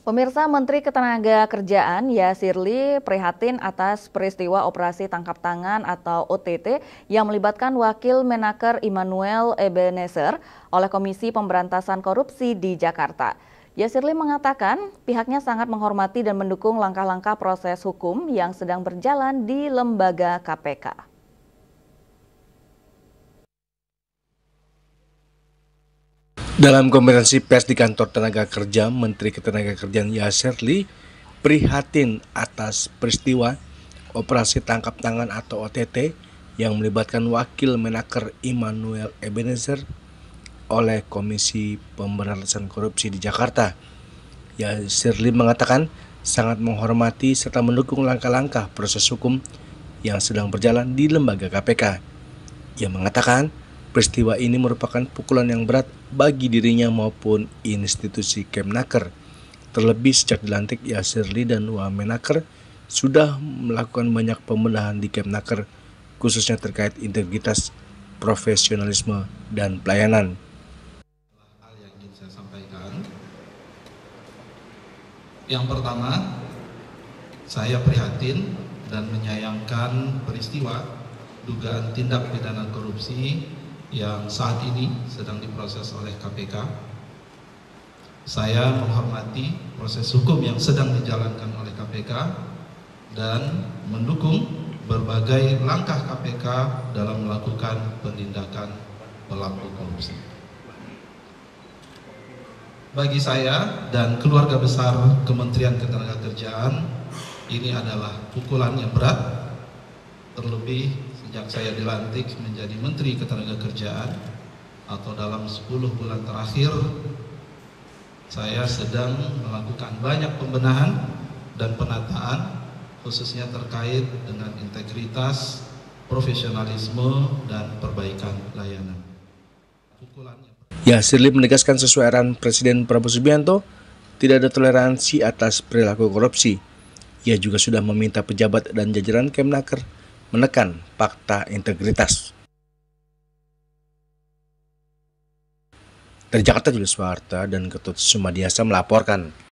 Pemirsa, Menteri Ketenagakerjaan Yasirli prihatin atas peristiwa operasi tangkap tangan atau OTT yang melibatkan Wakil Menaker Immanuel Ebenezer oleh Komisi Pemberantasan Korupsi di Jakarta. Yasirli mengatakan pihaknya sangat menghormati dan mendukung langkah-langkah proses hukum yang sedang berjalan di lembaga KPK. Dalam konferensi pers di kantor tenaga kerja, Menteri Ketenagakerjaan Yasirli prihatin atas peristiwa operasi tangkap tangan atau OTT yang melibatkan Wakil Menaker Immanuel Ebenezer oleh Komisi Pemberantasan Korupsi di Jakarta. Yasirli mengatakan sangat menghormati serta mendukung langkah-langkah proses hukum yang sedang berjalan di lembaga KPK. Ia mengatakan peristiwa ini merupakan pukulan yang berat bagi dirinya maupun institusi Kemnaker. Terlebih sejak dilantik, Yasirli dan Wamenaker sudah melakukan banyak pembenahan di Kemnaker, khususnya terkait integritas, profesionalisme, dan pelayanan. Hal yang ingin saya sampaikan, yang pertama, saya prihatin dan menyayangkan peristiwa dugaan tindak pidana korupsi yang saat ini sedang diproses oleh KPK. Saya menghormati proses hukum yang sedang dijalankan oleh KPK dan mendukung berbagai langkah KPK dalam melakukan penindakan pelaku korupsi. Bagi saya dan keluarga besar Kementerian Ketenagakerjaan, ini adalah pukulan yang berat, terlebih sejak saya dilantik menjadi Menteri Ketenagakerjaan atau dalam 10 bulan terakhir, saya sedang melakukan banyak pembenahan dan penataan, khususnya terkait dengan integritas, profesionalisme, dan perbaikan layanan. Yasirli menegaskan sesuai arahan Presiden Prabowo Subianto, tidak ada toleransi atas perilaku korupsi. Ia juga sudah meminta pejabat dan jajaran Kemnaker menekan fakta integritas. Dari Jakarta, Julius Warta dan Ketut Sumadiasa melaporkan.